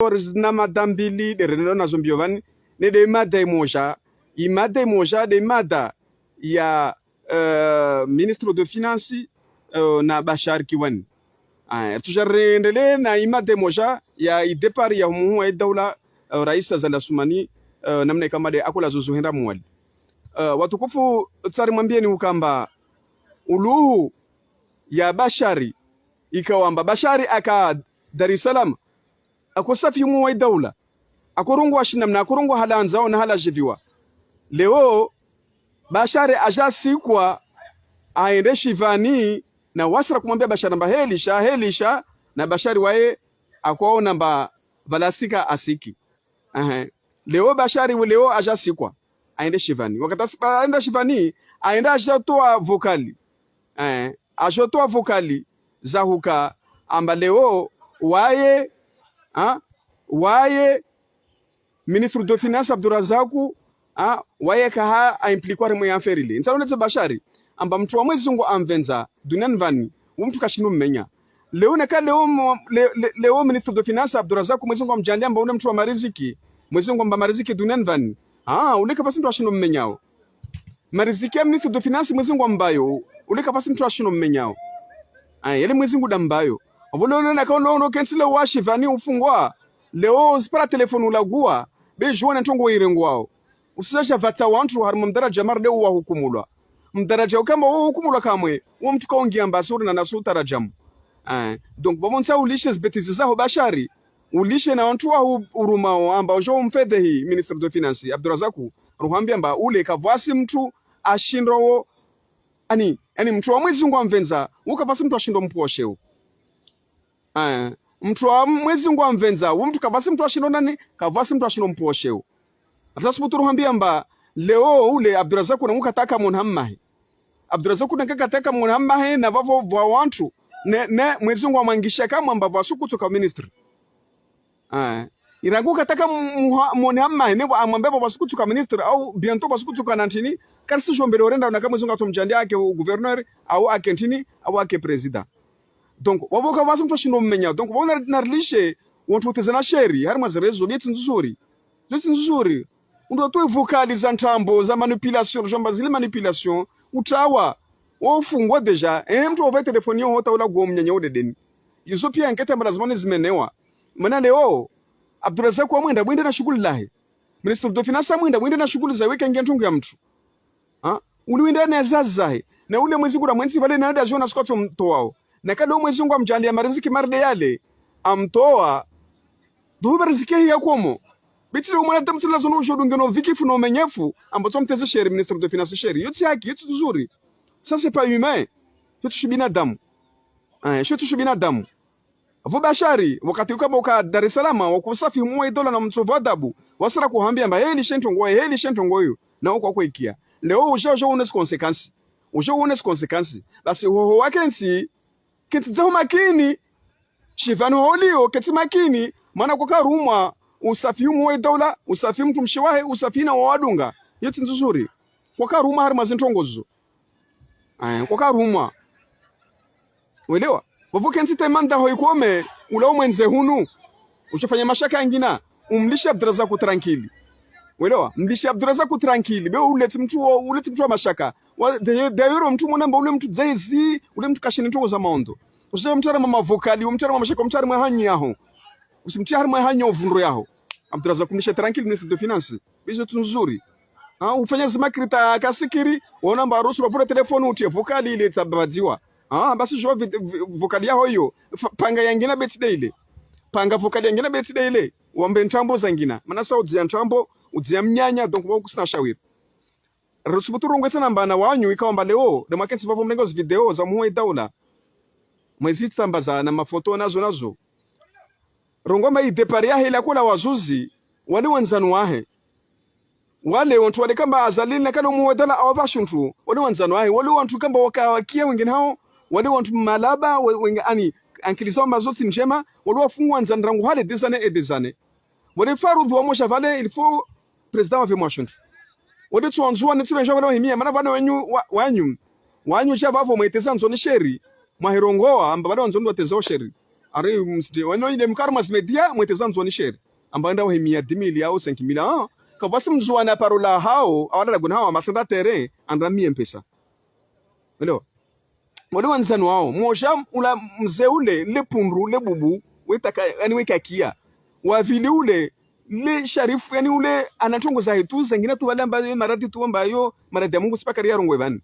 14 na madambili de renelo na zombiovani ne de mada imosha de mada ya ministre de finance na Bashar Kiwani tujarendele na imada imosha ya idepari ya muhu wa daula rais Azali Assoumani namna kama de akula zuzuhenda mwali watukufu tsari mwambieni ukamba uluhu ya Bashari ikawamba Bashari aka Dar es Salaam akosafi mu wa daula akorongwa shinamna akorongwa halanzao na hala jiviwa leo Bashari ajasikwa aende shivani na wasra kumwambia Bashari namba helisha na Bashari wae akwaona namba valasika asiki leo Bashari leo ajasikwa aende shivani wakati aenda shivani aenda ajatoa vokali za huka amba leo waye ministre de finance Abdurazaku waye kaha aimplikware mwe affaire nsalonetse Bashari amba mtu wa mwezi Mungu amvenza duniani vani mtu kashinu mmenya leo ministre de finance Abdurazaku mwezi Mungu amjandia amba mtu wa mariziki mwezi Mungu amba mariziki duniani vani uleka pasi mtu ashinu mmenyao mariziki ya ministre de finance mwezi Mungu ambayo uleka pasi mtu ashinu mmenyao yele mwezi Mungu dambayo Avolo na kaono kensile washi vani ufungwa leo spara telefonu ulagua bejuana ntongo irengwao usisha vata wantu harimo mdaraja marde wa hukumulwa mdaraja kama wo hukumulwa kamwe wo mtu kaongia ambasuri na nasuta rajamu donc bomonsa ulishe betizi zaho Bashari ulishe na wantu wa urumao amba ojo mfedhe hii ministre de finance Abdurazaku ruhambia amba ule kavasi mtu ashindrowo ani mtu wa mwezi Mungu amvenza ukavasi mtu ashindo mposheo mtu wa mwezi Mungu amvenza mtu kavasi mtu ashindo nani kavasi mtu ashindo mposheo atasubutu ruhambia amba leo ule Abdurazaku na mukataka munhammahi Abdurazaku nakataka munhammahi na vavo vwa wantu ne mwezi Mungu amangisha kama amba vasuku toka ministry iragu kataka munhammahi ne amambe vasuku toka ministry au bientôt vasuku toka nantini karisi jombele orenda na kama mwezi Mungu atomjandia ake gouverneur au ake ntini au ake president donc waboka vasi mtu ashindo mmenya donc wona narilishe wontu tezana sheri harima zerezo beti nzuri ndo tu vokali za ntambo za manipulation jomba zile manipulation utawa wofungwa deja mtu ova telefoni yo hota ula gomnyanya udedeni yuso pia nkete mrazimani zimenewa maana leo Abdurazaku wa mwenda na shughuli lahe minister de finance mwenda na shughuli za weke ngentungu ya mtu uliwenda na zazahe na ule mwezi kura mwenzi vale na jona skotso mtoao na kada mwezi Mungu amjandia mariziki marde yale amtoa duba riziki ya komo bitile umwana tamtila zono jodu ngeno vikifu no menyefu ambato mteze sheri ministre de finance sheri yote yake yote nzuri ça c'est pas humain yote shubina damu yote shubina damu vo Bashari wakati ukaba uka Dar es Salaam wakusafi mwe dola na mtsovu adabu wasara kuhambia amba heli shentongo yo na uko kwa ikia leo ujo unes consequences basi ho wakensi kitzaho makini shivanu holio kiti makini maana kwa rumwa usafi mwe dola usafi mtu mshiwahe usafi na wadunga yote nzuri kwa karuma harima zintongozo kwa karuma uelewa wavuke nsite manda hoikome ula mwenze hunu uchofanya mashaka yangina umlisha Abdurazaku tranquili uelewa mlisha Abdurazaku tranquili be uleti mtu wa mashaka de yoro mtu mwanamba ule mtu zaizi ule mtu kashini ntongo za maondo usije mtara mama vokali umtara mama mashaka umtara mwahanyi yaho usimtara mwahanyi ovundo yaho Abdurazaku mlisha tranquili ministre de finance bizo tunzuri ufanya zimakrita kasikiri waona mbarusu wapura telefoni utie vokali ile tabadziwa basi jua vokali yao hiyo panga yangina birthday ile panga vokali yangina birthday ile wambe ntambo zangina maana sa udzia ntambo udzia mnyanya donc wao kusina shawiri rusubutu rongwe sana mbana wanyu ikawamba leo de makensi bavo mlengo video za muwe daula mwezi tsambaza na mafoto nazo rongoma idepari yahe ila kula wazuzi wale wanzanu wahe wale wantu wale kamba azalili na kalo muwe daula awavashuntu wale wanzanu wahe wale wantu kamba wakawakia wengine hao wale wantu malaba ani ankilizo mazoti njema wale wafungwa nzandrangu hale desane wale farudhu wa mosha vale il faut president wa vimwashuntu wale tuanzua nitsime njema wale himia mana vale wanyu cha vavo mweteza nzoni sheri mahirongoa amba vale wanzoni watezao sheri ari msde wano ile mkarma media mweteza mzwani sheri amba nda wahimia 10,000 au 5,000 ka basi mzwana parola hao awala guna hao masanda tere andra mie mpesa walo wale wanzanu wao moja ula mzee ule le punru le bubu wetaka yani wekakia wa vile ule le sharifu yani ule anatongoza hitu zingine tu wale ambayo maradi tu ambayo maradi ya Mungu sipaka ria rongwe bani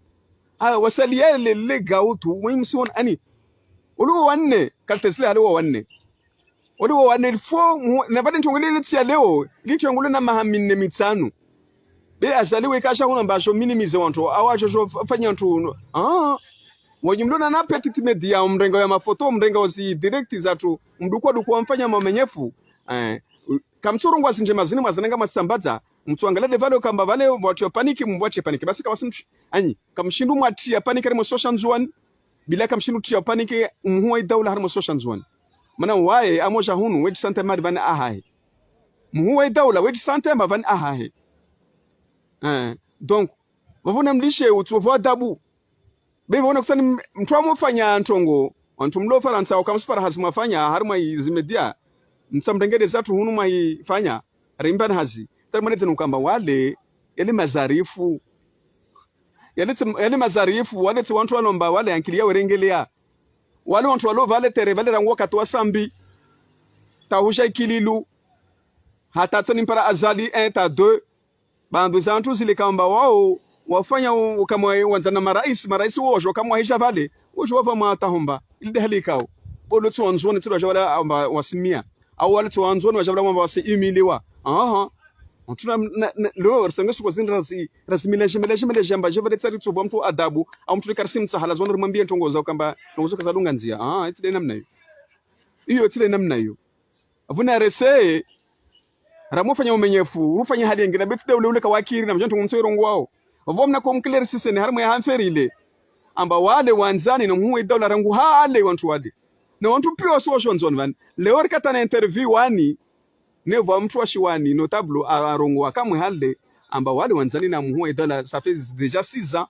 wasalia le gautu wimsiwon ani uliwo wanne kaltesle aliwo wanne uliwo wanne fo na bade ntongole letia leo litongole na mahamine mitano be asaliwe kasha kuna mbasho minimize wantu awacho fanya ntu wajumlona na petite media mrengo ya mafoto mrengo osi direct zatu mdukwa dukwa mfanya mamenyefu kamtsuru ngwa sinje mazini mazananga masambaza mtuangalia de vale kamba vale watu paniki mbwache paniki basi kawasi anyi kamshindu mwatia paniki remo social nzwani bila kamshindu tia paniki muhuwa daula harmo social nzwani mana wae amoja hunu weji sante mari bani ahahe muhuwa daula weji sante mba bani ahahe donc wavuna mlishe utuwa dabu bebe wana kusani mtuwa mwafanya ntongo wantu mlo faransa wakamsipara hazi mwafanya haruma izimedia msamrengede zatu hunu mwafanya rimbana hazi mwanete nukamba wale yale mazarifu wale wantu walomba wale yankilia werengelea wale wantu walo vale tere vale rangu katwa sambi tahusha ikililu hata tani mpara azali 1 ta 2 bandu zantu zile kamba wao wafanya kama wanzana marais wojo kama wahisha vale wojo wava matahomba ilde halikao bolo tuanzone wajawala amba wasimia au wale tuanzone wajawala amba wasiimiliwa Antuna leo rsangesu kwa zindra rasimile jamba jevale tsari tsobo mtu adabu au mtu karsim sahala zonre mwambie ntongoza kamba ntongoza kazalunga nzia itile namna hiyo itile namna hiyo avuna rese ramufanya umenyefu ufanya hadi ngina betide ule kawakiri na mjantu mtso irongo wao avomna ko mkler sisene harmu ya hanferi ile amba wale wanzani na muwe dola rangu hale wantu wade na wantu pio social zone van leo rikata na interview wani nevo mtu washiwani notable arongo akamwe halde amba wale wanzani na muwe dola ça fait déjà 6 ans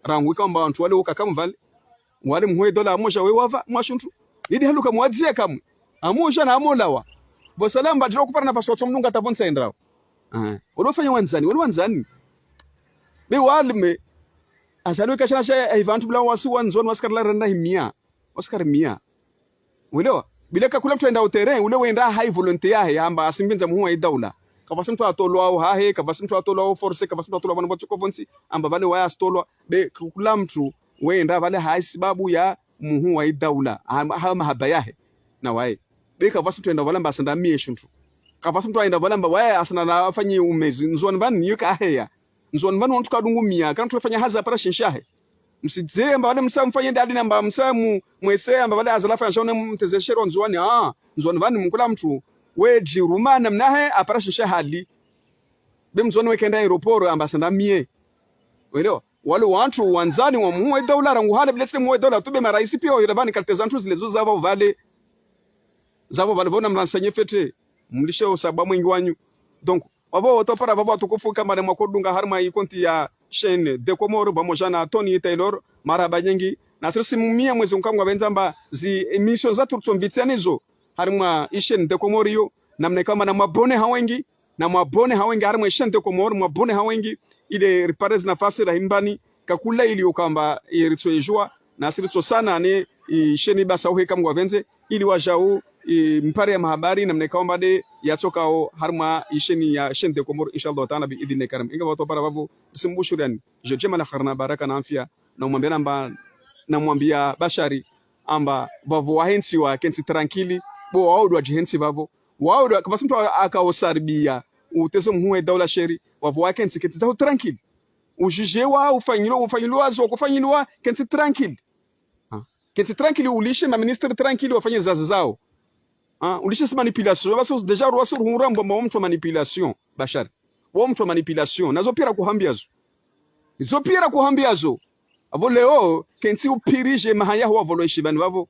rangu kamba wantu wale ukakamu vale wale muwe dola amosha wewava mwashuntu idi haluka mwadzie kamwe amosha na amolawa bo salamba jiro kupara na pasoto mnunga tavonsa endrao ulofanya wanzani be walme asaliwe kashana sha evantu bla wasu wanzoni waskar la randa himia waskar mia uelewa bila kakula mtu enda utere ule wenda high volunteer amba asimbinza muhuwa idaula kabasi mtu atolwa au hahe kabasi mtu atolwa au force kabasi mtu atolwa bana botoko vonsi amba vale waya stolwa be kakula mtu wenda vale hai sababu ya muhuwa idaula hama habayahe na wae be kabasi mtu enda valamba asanda mie shuntu kabasi mtu enda valamba waya asana na afanyi umezi nzoni bani yuka heya nzoni bani wantu kadungu mia kana tufanya haza para shinshahe msidzire amba wale msamfanye ndadi namba msamu mwese amba wale azalafa yashone mtezeshero nzwani nzwani bani mkula mtu weji rumana mnahe apara shinshahe be mzwani wekenda aeroporo amba asanda mie uelewa wale wantu wanzani wa muwe dola rangu hale bilete muwe dola tube maraisi pia yirabani kaltezantu zilezo zavo vale bona mransanye fete mlishe usaba mwingi wanyu donc wabo watopara babo tukufu kama ne makodunga harma ikonti ya chaîne de Comore pamoja na Tony Taylor maraba nyingi na sisi mumia mwezi mkamwa benzamba zi emission za tutsomvitsanizo harma chaîne de Comore yo namne kama na mabone hawengi harma chaîne de Comore mabone hawengi ile repares nafasi la himbani kakula ili ukamba iritsoejwa na sisi sana ne chaîne basa uhe kama benze ili wajau mpare ya mahabari na mnekaomba de yatokao harma isheni ya chaîne de Comore inshallah taala bi idhni karam inga wato para babu simbushuran je jema la kharna baraka na afya na umwambia na mwambia bashari amba bavu wahensi wa kensi tranquili bo waudu wajihensi bavu waudu kama mtu akaosarbia uteso muwe daula sheri wavu wakensi kensi za tranquili ujijewa ufanyilwa zo kufanyilwa kensi tranquili kensi tranquili ulishe ma ministre tranquili wafanye zazi zao ulishe manipulation basi deja ruwasu rurambo mtu manipulation bashari mtu manipulation nazo pira kuhambiazo abo leo kensi upirije mahaya huwa voloishi bani bavo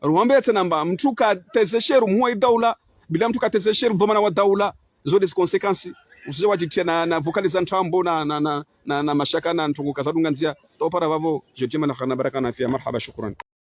ruhambe tena mtu ka tezesheru muwe daula bila mtu ka tezesheru vomana wa daula zo des conséquences usije wajitia na vocaliza ntambo na mashaka na ntungu kazadunga nzia to para bavo je jema na khana baraka na afya marhaba shukran